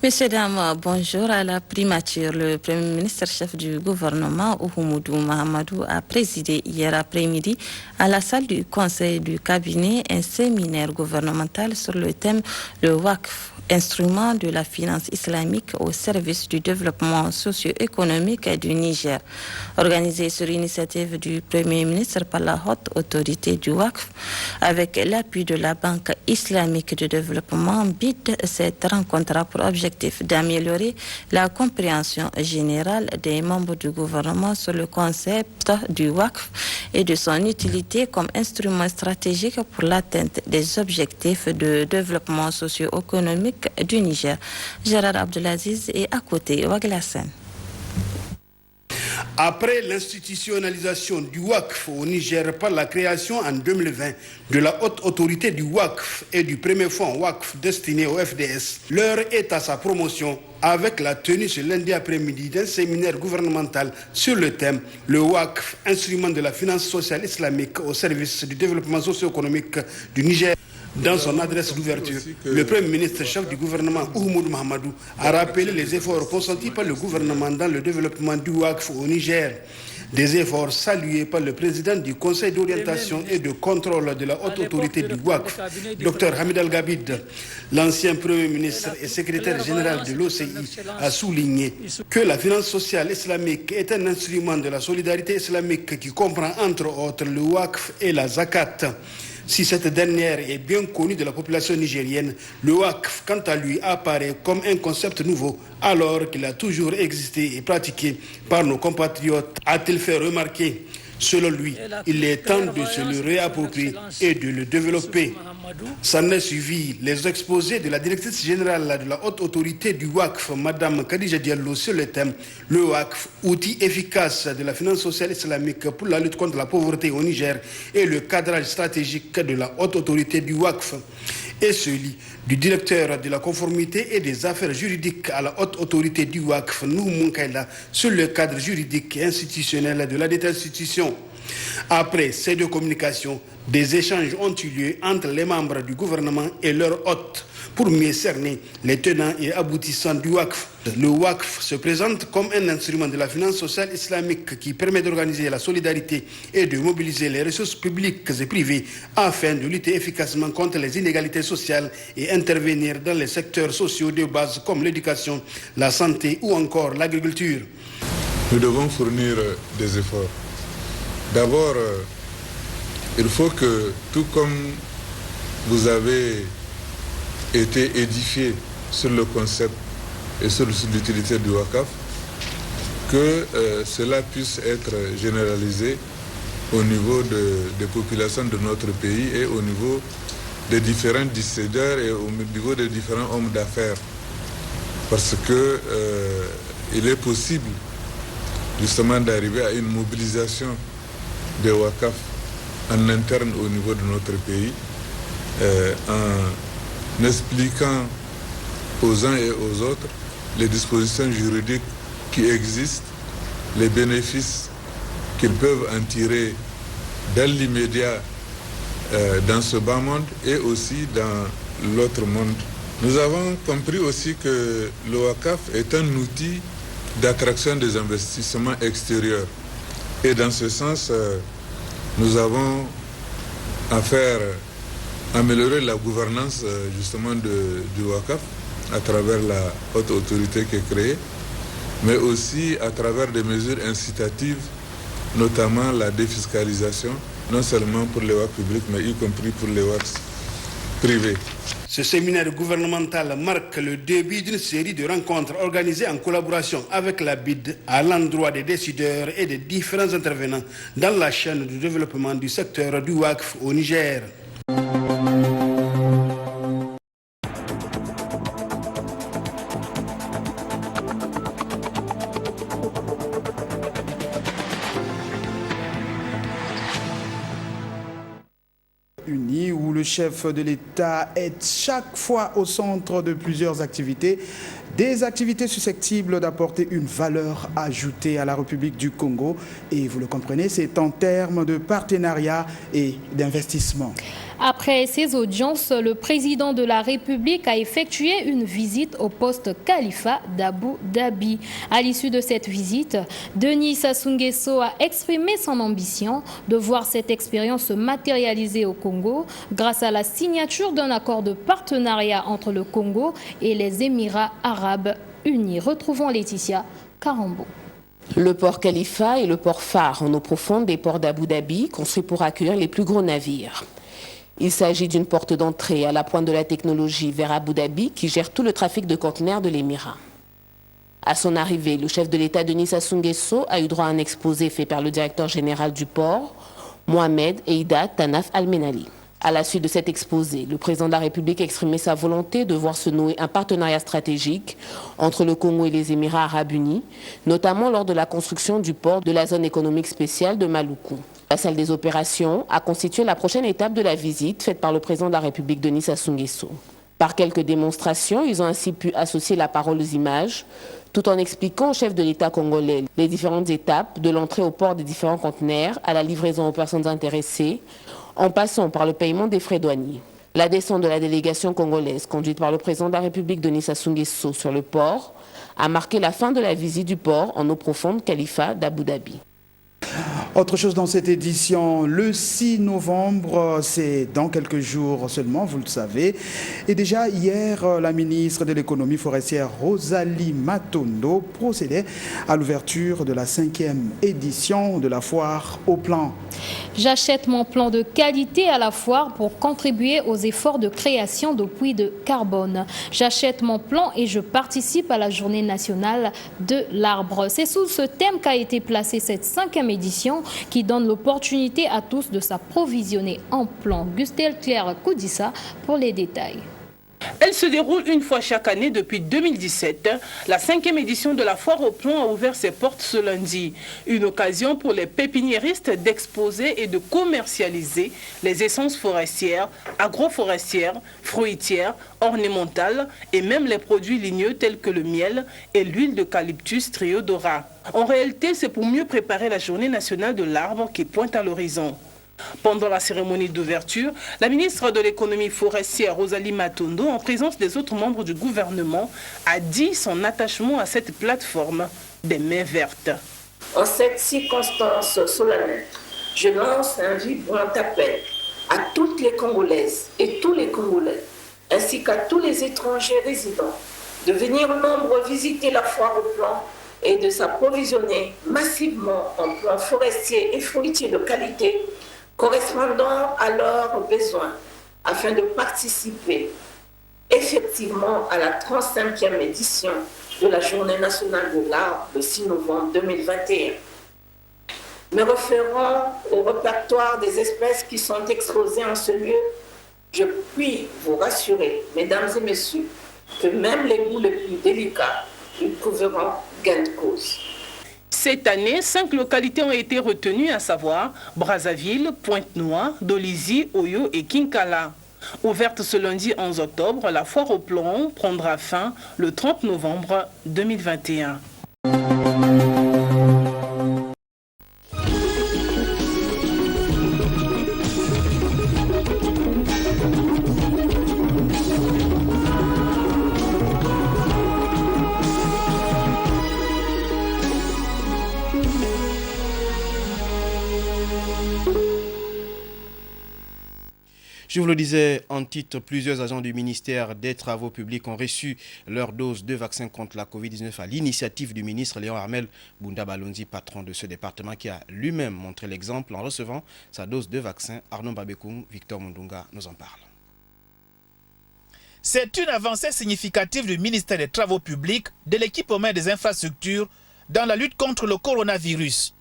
Messieurs, dames, bonjour. À la primature, le Premier ministre chef du gouvernement, Oumoudou Mahamadou, a présidé hier après-midi à la salle du conseil du cabinet un séminaire gouvernemental sur le thème le WACF, instrument de la finance islamique au service du développement socio-économique du Niger. Organisé sur l'initiative du Premier ministre par la haute autorité du WACF, avec l'appui de la Banque islamique de développement, BID, cette rencontre a pour objectif d'améliorer la compréhension générale des membres du gouvernement sur le concept du WACF et de son utilité comme instrument stratégique pour l'atteinte des objectifs de développement socio-économique du Niger. Gérard Abdelaziz est à côté. Waglassen. Après l'institutionnalisation du WACF au Niger par la création en 2020 de la haute autorité du WACF et du premier fonds WACF destiné au FDS, l'heure est à sa promotion avec la tenue ce lundi après-midi d'un séminaire gouvernemental sur le thème le WACF, instrument de la finance sociale islamique au service du développement socio-économique du Niger. Dans son adresse d'ouverture, le Premier ministre chef du gouvernement Oumoudou Mahamadou a rappelé les efforts consentis par le gouvernement dans le développement du WACF au Niger. Des efforts salués par le président du Conseil d'orientation et de contrôle de la haute autorité du WACF, Dr Hamid Al-Gabid. L'ancien Premier ministre et secrétaire général de l'OCI a souligné que la finance sociale islamique est un instrument de la solidarité islamique qui comprend entre autres le WACF et la zakat. Si cette dernière est bien connue de la population nigérienne, le WACF, quant à lui, apparaît comme un concept nouveau, alors qu'il a toujours existé et pratiqué par nos compatriotes, a-t-il fait remarquer. Selon lui, il est temps de se le réapproprier et de le développer. S'en est suivi les exposés de la directrice générale de la haute autorité du WACF, Mme Khadija Diallo, sur le thème « Le WACF, outil efficace de la finance sociale islamique pour la lutte contre la pauvreté au Niger et le cadrage stratégique de la haute autorité du WACF » et celui du directeur de la conformité et des affaires juridiques à la haute autorité du WACF, Nouhou Munkaila, sur le cadre juridique et institutionnel de la dette institution. Après ces deux communications, des échanges ont eu lieu entre les membres du gouvernement et leurs hôtes pour mieux cerner les tenants et aboutissants du WACF. Le WACF se présente comme un instrument de la finance sociale islamique qui permet d'organiser la solidarité et de mobiliser les ressources publiques et privées afin de lutter efficacement contre les inégalités sociales et intervenir dans les secteurs sociaux de base comme l'éducation, la santé ou encore l'agriculture. Nous devons fournir des efforts. D'abord, il faut que, tout comme vous avez été édifié sur le concept et sur l'utilité du WACF, que cela puisse être généralisé au niveau des populations de notre pays et au niveau des différents décideurs et au niveau des différents hommes d'affaires. Parce que il est possible justement d'arriver à une mobilisation des WACF en interne au niveau de notre pays en expliquant aux uns et aux autres les dispositions juridiques qui existent, les bénéfices qu'ils peuvent en tirer dans l'immédiat dans ce bas monde et aussi dans l'autre monde. Nous avons compris aussi que le WACF est un outil d'attraction des investissements extérieurs. Et dans ce sens, nous avons à faire améliorer la gouvernance justement du WACF à travers la haute autorité qui est créée, mais aussi à travers des mesures incitatives, notamment la défiscalisation, non seulement pour les WACF publics, mais y compris pour les WACF privés. Ce séminaire gouvernemental marque le début d'une série de rencontres organisées en collaboration avec la BID à l'endroit des décideurs et des différents intervenants dans la chaîne de développement du secteur du WACF au Niger. Où le chef de l'État est chaque fois au centre de plusieurs activités, des activités susceptibles d'apporter une valeur ajoutée à la République du Congo. Et vous le comprenez, c'est en termes de partenariat et d'investissement. Après ces audiences, le président de la République a effectué une visite au poste Khalifa d'Abu Dhabi. À l'issue de cette visite, Denis Sassou Nguesso a exprimé son ambition de voir cette expérience se matérialiser au Congo grâce à la signature d'un accord de partenariat entre le Congo et les Émirats arabes unis. Retrouvons Laetitia Karambo. Le port Khalifa est le port phare en eau profonde des ports d'Abu Dhabi, construit pour accueillir les plus gros navires. Il s'agit d'une porte d'entrée à la pointe de la technologie vers Abu Dhabi qui gère tout le trafic de conteneurs de l'Émirat. À son arrivée, le chef de l'État Denis Sassou Nguesso a eu droit à un exposé fait par le directeur général du port, Mohamed Eida Tanaf Al-Menali. À la suite de cet exposé, le président de la République a exprimé sa volonté de voir se nouer un partenariat stratégique entre le Congo et les Émirats arabes unis, notamment lors de la construction du port de la zone économique spéciale de Maluku. La salle des opérations a constitué la prochaine étape de la visite faite par le président de la République Denis Sassou Nguesso. Par quelques démonstrations, ils ont ainsi pu associer la parole aux images, tout en expliquant au chef de l'État congolais les différentes étapes de l'entrée au port des différents conteneurs à la livraison aux personnes intéressées, en passant par le paiement des frais douaniers. La descente de la délégation congolaise, conduite par le président de la République Denis Sassou Nguesso sur le port, a marqué la fin de la visite du port en eau profonde Khalifa d'Abu Dhabi. Autre chose dans cette édition, le 6 novembre, c'est dans quelques jours seulement, vous le savez. Et déjà hier, la ministre de l'économie forestière Rosalie Matondo procédait à l'ouverture de la 5e édition de la foire au plan. J'achète mon plan de qualité à la foire pour contribuer aux efforts de création de puits de carbone. J'achète mon plan et je participe à la journée nationale de l'arbre. C'est sous ce thème qu'a été placée cette 5e édition qui donne l'opportunité à tous de s'approvisionner en plan. Gustel Claire Koudissa pour les détails. Elle se déroule une fois chaque année depuis 2017. La 5e édition de la foire au plomb a ouvert ses portes ce lundi. Une occasion pour les pépiniéristes d'exposer et de commercialiser les essences forestières, agroforestières, fruitières, ornementales et même les produits ligneux tels que le miel et l'huile d'eucalyptus Triodora. En réalité, c'est pour mieux préparer la journée nationale de l'arbre qui pointe à l'horizon. Pendant la cérémonie d'ouverture, la ministre de l'économie forestière Rosalie Matondo, en présence des autres membres du gouvernement, a dit son attachement à cette plateforme des mains vertes. En cette circonstance solennelle, je lance un vibrant appel à toutes les Congolaises et tous les Congolais, ainsi qu'à tous les étrangers résidents, de venir nombreux visiter la foire au plan et de s'approvisionner massivement en plants forestiers et fruitiers de qualité correspondant à leurs besoins, afin de participer effectivement à la 35e édition de la Journée nationale de l'arbre le 6 novembre 2021. Me référant au répertoire des espèces qui sont exposées en ce lieu, je puis vous rassurer, mesdames et messieurs, que même les goûts les plus délicats ils trouveront gain de cause. Cette année, 5 localités ont été retenues, à savoir Brazzaville, Pointe-Noire, Dolisie, Oyo et Kinkala. Ouverte ce lundi 11 octobre, la foire au plomb prendra fin le 30 novembre 2021. Je vous le disais en titre, plusieurs agents du ministère des Travaux publics ont reçu leur dose de vaccin contre la Covid-19 à l'initiative du ministre Léon Armel Bounda Balonzi, patron de ce département, qui a lui-même montré l'exemple en recevant sa dose de vaccin. Arnaud Babekoum, Victor Mundunga nous en parle. C'est une avancée significative du ministère des Travaux publics, de l'équipement des infrastructures dans la lutte contre le coronavirus.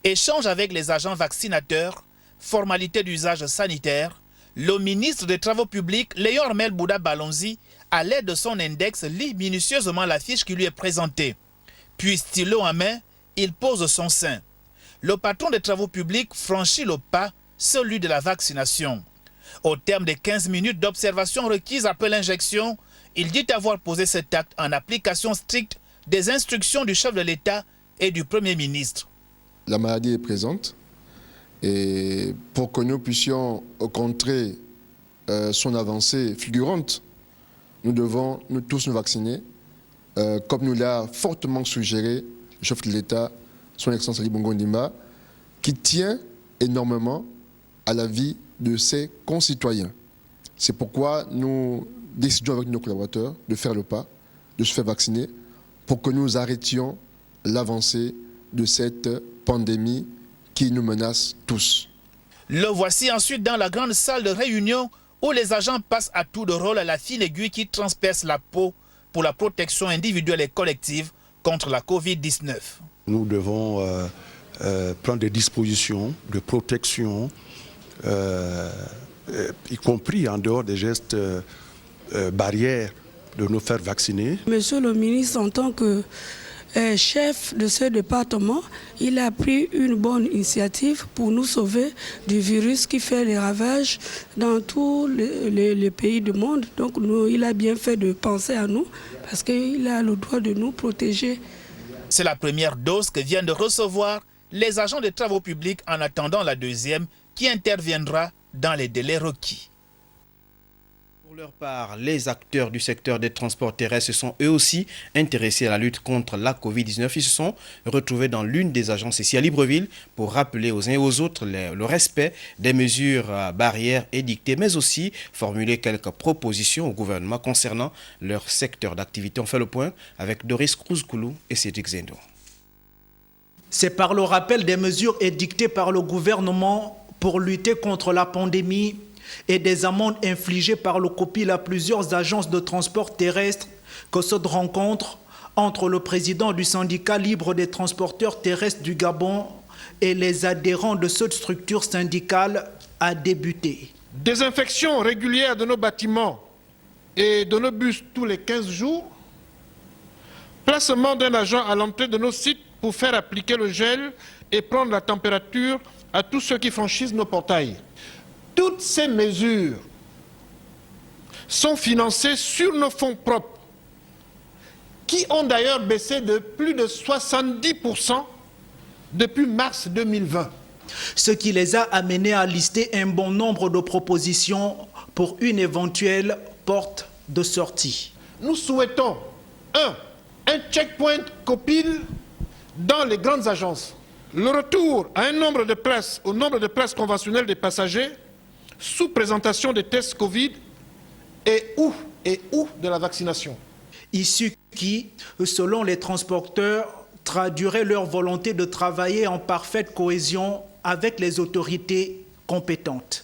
Échange avec les agents vaccinateurs, formalité d'usage sanitaire, le ministre des Travaux publics, Léon Armel Bounda Balonzi, à l'aide de son index, lit minutieusement la fiche qui lui est présentée. Puis, stylo en main, il pose son sein. Le patron des Travaux publics franchit le pas, celui de la vaccination. Au terme des 15 minutes d'observation requises après l'injection, il dit avoir posé cet acte en application stricte des instructions du chef de l'État et du Premier ministre. La maladie est présente. Et pour que nous puissions contrer son avancée fulgurante, nous devons nous tous nous vacciner, comme nous l'a fortement suggéré le chef de l'État, son Excellence Ali Bongo Ondimba, qui tient énormément à la vie de ses concitoyens. C'est pourquoi nous décidons avec nos collaborateurs de faire le pas, de se faire vacciner, pour que nous arrêtions l'avancée de cette pandémie qui nous menace tous. Le voici ensuite dans la grande salle de réunion où les agents passent à tour de rôle à la fine aiguille qui transperce la peau pour la protection individuelle et collective contre la Covid-19. Nous devons prendre des dispositions de protection, y compris en dehors des gestes barrières de nous faire vacciner. Monsieur le ministre, en tant que chef de ce département, il a pris une bonne initiative pour nous sauver du virus qui fait les ravages dans tous les pays du monde. Donc il a bien fait de penser à nous parce qu'il a le droit de nous protéger. C'est la première dose que viennent de recevoir les agents des travaux publics en attendant la deuxième qui interviendra dans les délais requis. Pour leur part, les acteurs du secteur des transports terrestres se sont eux aussi intéressés à la lutte contre la Covid-19. Ils se sont retrouvés dans l'une des agences ici à Libreville pour rappeler aux uns et aux autres le respect des mesures barrières édictées, mais aussi formuler quelques propositions au gouvernement concernant leur secteur d'activité. On fait le point avec Doris Cruz-Koulou et Cédric Zendo. C'est par le rappel des mesures édictées par le gouvernement pour lutter contre la pandémie et des amendes infligées par le COPIL à plusieurs agences de transport terrestre que cette rencontre entre le président du syndicat libre des transporteurs terrestres du Gabon et les adhérents de cette structure syndicale a débuté. Désinfection régulière de nos bâtiments et de nos bus tous les 15 jours, placement d'un agent à l'entrée de nos sites pour faire appliquer le gel et prendre la température à tous ceux qui franchissent nos portails. Toutes ces mesures sont financées sur nos fonds propres, qui ont d'ailleurs baissé de plus de 70% depuis mars 2020. Ce qui les a amenés à lister un bon nombre de propositions pour une éventuelle porte de sortie. Nous souhaitons, un checkpoint COPIL dans les grandes agences. Le retour à un nombre de places, au nombre de places conventionnelles des passagers, sous présentation des tests Covid et ou de la vaccination. Issus qui, selon les transporteurs, traduiraient leur volonté de travailler en parfaite cohésion avec les autorités compétentes.